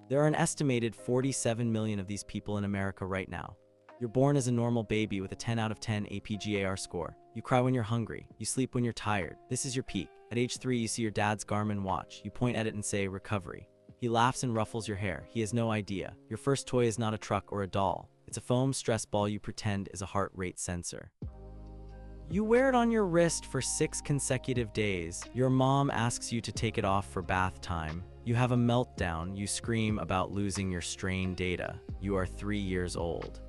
There are an estimated 47 million of these people in America right now. You're born as a normal baby with a 10 out of 10 APGAR score. You cry when you're hungry. You sleep when you're tired. This is your peak. At age 3, you see your dad's Garmin watch. You point at it and say, recovery. He laughs and ruffles your hair. He has no idea. Your first toy is not a truck or a doll. It's a foam stress ball you pretend is a heart rate sensor. You wear it on your wrist for 6 consecutive days. Your mom asks you to take it off for bath time. You have a meltdown. You scream about losing your strain data. You are 3 years old.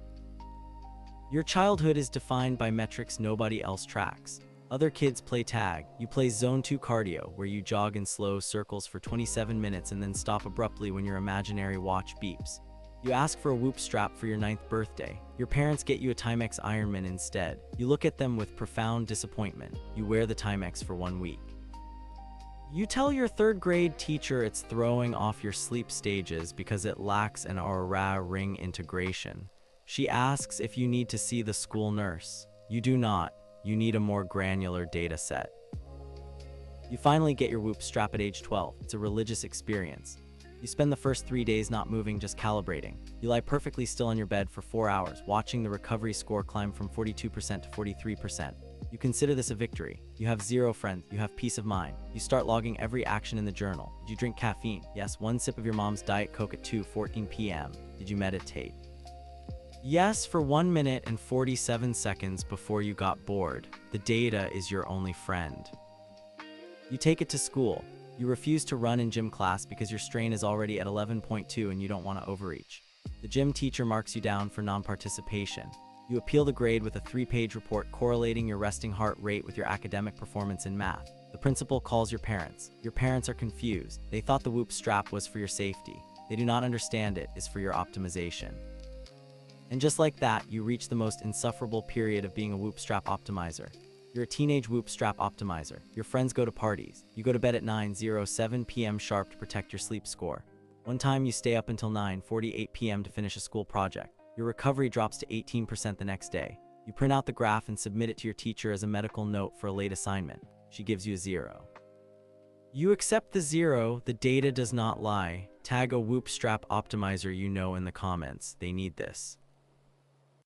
Your childhood is defined by metrics nobody else tracks. Other kids play tag. You play zone 2 cardio, where you jog in slow circles for 27 minutes and then stop abruptly when your imaginary watch beeps. You ask for a Whoop strap for your 9th birthday. Your parents get you a Timex Ironman instead. You look at them with profound disappointment. You wear the Timex for 1 week. You tell your 3rd grade teacher it's throwing off your sleep stages because it lacks an aura ring integration. She asks if you need to see the school nurse. You do not. You need a more granular data set. You finally get your Whoop strap at age 12. It's a religious experience. You spend the first 3 days not moving, just calibrating. You lie perfectly still on your bed for 4 hours, watching the recovery score climb from 42% to 43%. You consider this a victory. You have 0 friends. You have peace of mind. You start logging every action in the journal. Did you drink caffeine? Yes, 1 sip of your mom's Diet Coke at 2:14 p.m. Did you meditate? Yes, for 1 minute and 47 seconds before you got bored. The data is your only friend. You take it to school. You refuse to run in gym class because your strain is already at 11.2 and you don't want to overreach. The gym teacher marks you down for non-participation. You appeal the grade with a 3-page report correlating your resting heart rate with your academic performance in math. The principal calls your parents. Your parents are confused. They thought the Whoop strap was for your safety. They do not understand it is for your optimization. And just like that, you reach the most insufferable period of being a Whoop strap optimizer. You're a teenage Whoop strap optimizer. Your friends go to parties. You go to bed at 9:07 p.m. sharp to protect your sleep score. One time you stay up until 9:48 p.m. to finish a school project. Your recovery drops to 18% the next day. You print out the graph and submit it to your teacher as a medical note for a late assignment. She gives you a 0. You accept the 0. The data does not lie. Tag a Whoop strap optimizer you know in the comments. They need this.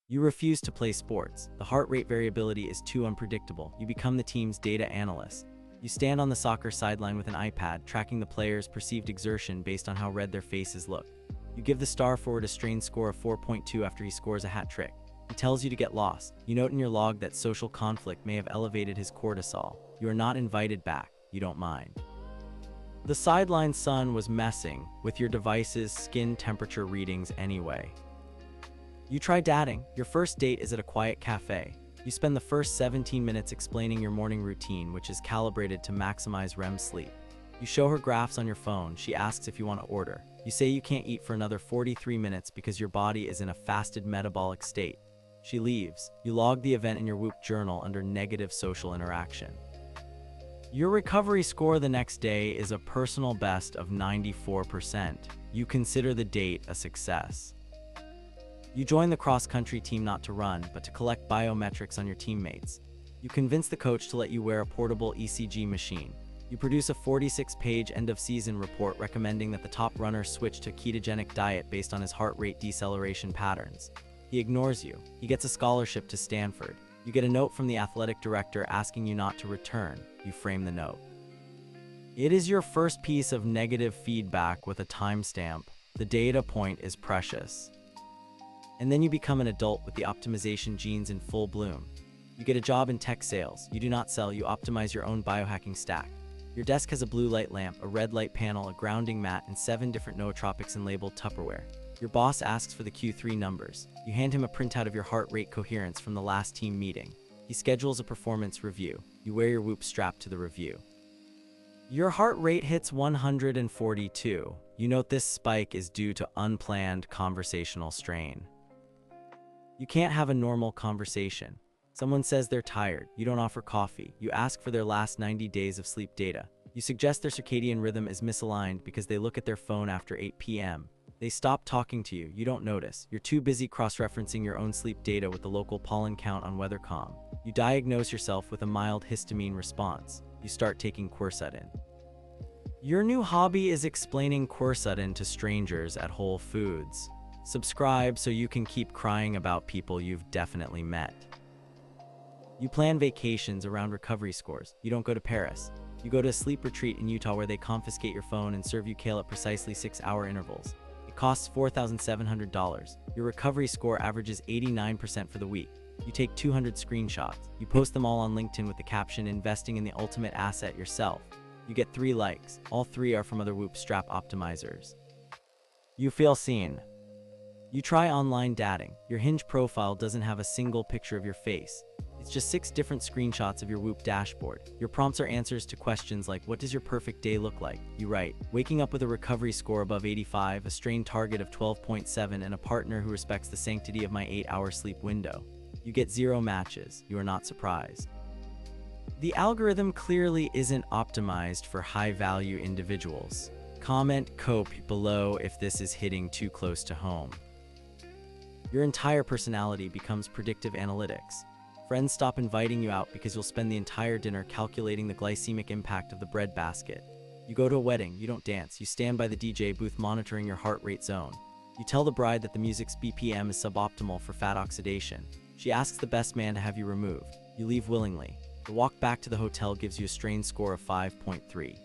You refuse to play sports. The heart rate variability is too unpredictable. You become the team's data analyst. You stand on the soccer sideline with an iPad, tracking the player's perceived exertion based on how red their faces look. You give the star forward a strain score of 4.2 after he scores a hat trick. He tells you to get lost. You note in your log that social conflict may have elevated his cortisol. You are not invited back. You don't mind. The sideline sun was messing with your device's skin temperature readings anyway. You try dating. Your first date is at a quiet cafe. You spend the first 17 minutes explaining your morning routine, which is calibrated to maximize REM sleep. You show her graphs on your phone. She asks if you want to order. You say you can't eat for another 43 minutes because your body is in a fasted metabolic state. She leaves. You log the event in your Whoop journal under negative social interaction. Your recovery score the next day is a personal best of 94%. You consider the date a success. You join the cross-country team not to run, but to collect biometrics on your teammates. You convince the coach to let you wear a portable ECG machine. You produce a 46-page end-of-season report recommending that the top runner switch to a ketogenic diet based on his heart rate deceleration patterns. He ignores you. He gets a scholarship to Stanford. You get a note from the athletic director asking you not to return. You frame the note. It is your first piece of negative feedback with a timestamp. The data point is precious. And then you become an adult with the optimization genes in full bloom. You get a job in tech sales. You do not sell, you optimize your own biohacking stack. Your desk has a blue light lamp, a red light panel, a grounding mat, and 7 different nootropics in labeled Tupperware. Your boss asks for the Q3 numbers. You hand him a printout of your heart rate coherence from the last team meeting. He schedules a performance review. You wear your Whoop strap to the review. Your heart rate hits 142. You note this spike is due to unplanned conversational strain. You can't have a normal conversation. Someone says they're tired. You don't offer coffee. You ask for their last 90 days of sleep data. You suggest their circadian rhythm is misaligned because they look at their phone after 8 p.m. They stop talking to you. You don't notice. You're too busy cross-referencing your own sleep data with the local pollen count on WeatherCom. You diagnose yourself with a mild histamine response. You start taking quercetin. Your new hobby is explaining quercetin to strangers at Whole Foods. Subscribe so you can keep crying about people you've definitely met. You plan vacations around recovery scores. You don't go to Paris. You go to a sleep retreat in Utah where they confiscate your phone and serve you kale at precisely 6-hour intervals. It costs $4,700. Your recovery score averages 89% for the week. You take 200 screenshots. You post them all on LinkedIn with the caption, "Investing in the ultimate asset, yourself." You get 3 likes. All 3 are from other Whoop strap optimizers. You feel seen. You try online dating. Your Hinge profile doesn't have a single picture of your face. It's just 6 different screenshots of your Whoop dashboard. Your prompts are answers to questions like, what does your perfect day look like? You write, waking up with a recovery score above 85, a strain target of 12.7, and a partner who respects the sanctity of my 8-hour sleep window. You get 0 matches. You are not surprised. The algorithm clearly isn't optimized for high-value individuals. Comment cope below if this is hitting too close to home. Your entire personality becomes predictive analytics. Friends stop inviting you out because you'll spend the entire dinner calculating the glycemic impact of the bread basket. You go to a wedding, you don't dance, you stand by the DJ booth monitoring your heart rate zone. You tell the bride that the music's BPM is suboptimal for fat oxidation. She asks the best man to have you removed. You leave willingly. The walk back to the hotel gives you a strain score of 5.3.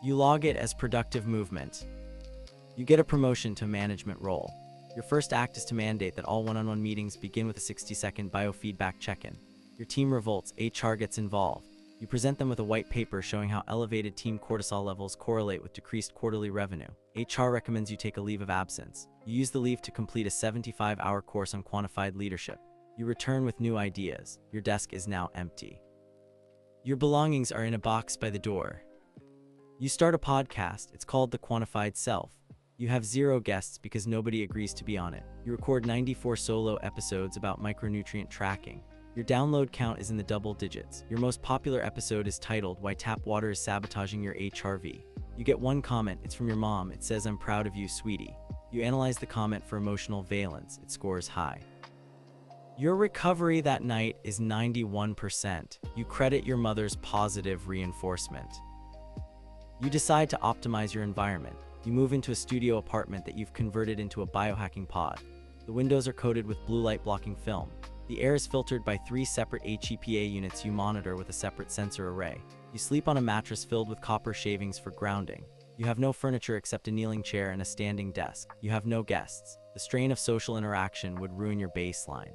You log it as productive movement. You get a promotion to a management role. Your first act is to mandate that all one-on-one meetings begin with a 60-second biofeedback check-in. Your team revolts, HR gets involved. You present them with a white paper showing how elevated team cortisol levels correlate with decreased quarterly revenue. HR recommends you take a leave of absence. You use the leave to complete a 75-hour course on quantified leadership. You return with new ideas. Your desk is now empty. Your belongings are in a box by the door. You start a podcast. It's called The Quantified Self. You have 0 guests because nobody agrees to be on it. You record 94 solo episodes about micronutrient tracking. Your download count is in the double digits. Your most popular episode is titled, "Why Tap Water is Sabotaging Your HRV." You get 1 comment. It's from your mom. It says, "I'm proud of you, sweetie." You analyze the comment for emotional valence. It scores high. Your recovery that night is 91%. You credit your mother's positive reinforcement. You decide to optimize your environment. You move into a studio apartment that you've converted into a biohacking pod. The windows are coated with blue light blocking film. The air is filtered by 3 separate HEPA units you monitor with a separate sensor array. You sleep on a mattress filled with copper shavings for grounding. You have no furniture except a kneeling chair and a standing desk. You have no guests. The strain of social interaction would ruin your baseline.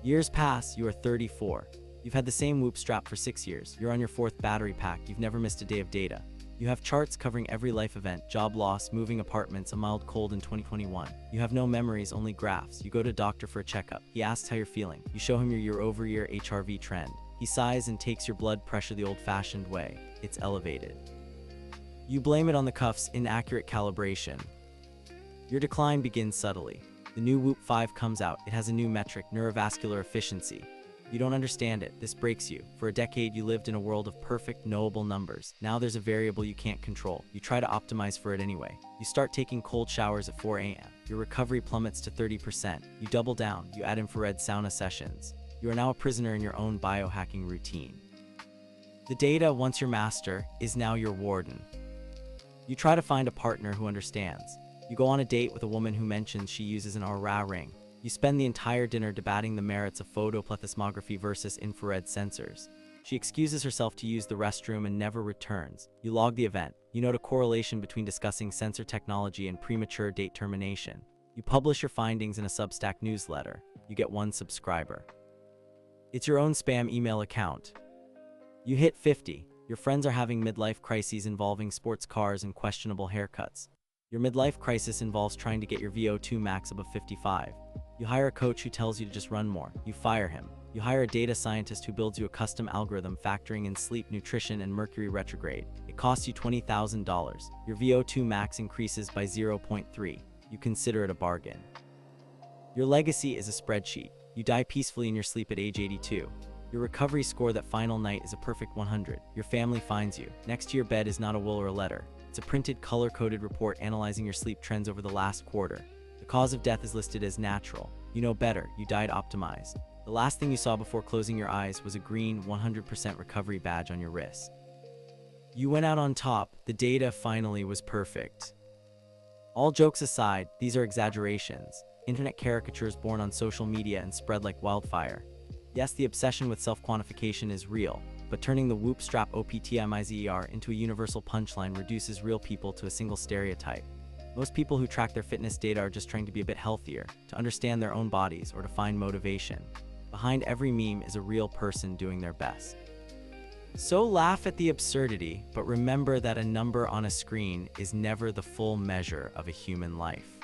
Years pass, you are 34. You've had the same Whoop strap for 6 years. You're on your 4th battery pack. You've never missed a day of data. You have charts covering every life event, job loss, moving apartments, a mild cold in 2021. You have no memories, only graphs. You go to a doctor for a checkup. He asks how you're feeling. You show him your year-over-year HRV trend. He sighs and takes your blood pressure the old-fashioned way. It's elevated. You blame it on the cuff's inaccurate calibration. Your decline begins subtly. The new Whoop 5 comes out. It has a new metric, neurovascular efficiency. You don't understand it. This breaks you. For a decade, you lived in a world of perfect, knowable numbers. Now there's a variable you can't control. You try to optimize for it anyway. You start taking cold showers at 4 a.m. Your recovery plummets to 30%. You double down. You add infrared sauna sessions. You are now a prisoner in your own biohacking routine. The data, once your master, is now your warden. You try to find a partner who understands. You go on a date with a woman who mentions she uses an Aura ring. You spend the entire dinner debating the merits of photoplethysmography versus infrared sensors. She excuses herself to use the restroom and never returns. You log the event. You note a correlation between discussing sensor technology and premature date termination. You publish your findings in a Substack newsletter. You get 1 subscriber. It's your own spam email account. You hit 50. Your friends are having midlife crises involving sports cars and questionable haircuts. Your midlife crisis involves trying to get your VO2 max above 55. You hire a coach who tells you to just run more. You fire him. You hire a data scientist who builds you a custom algorithm factoring in sleep, nutrition, and Mercury retrograde. It costs you $20,000. Your VO2 max increases by 0.3. You consider it a bargain. Your legacy is a spreadsheet. You die peacefully in your sleep at age 82. Your recovery score that final night is a perfect 100. Your family finds you. Next to your bed is not a will or a letter. It's a printed, color-coded report analyzing your sleep trends over the last quarter. The cause of death is listed as natural. You know better. You died optimized. The last thing you saw before closing your eyes was a green 100% recovery badge on your wrist. You went out on top, the data finally was perfect. All jokes aside, these are exaggerations, internet caricatures born on social media and spread like wildfire. Yes, the obsession with self-quantification is real, but turning the whoop strap OPTIMIZER into a universal punchline reduces real people to a single stereotype. Most people who track their fitness data are just trying to be a bit healthier, to understand their own bodies, or to find motivation. Behind every meme is a real person doing their best. So laugh at the absurdity, but remember that a number on a screen is never the full measure of a human life.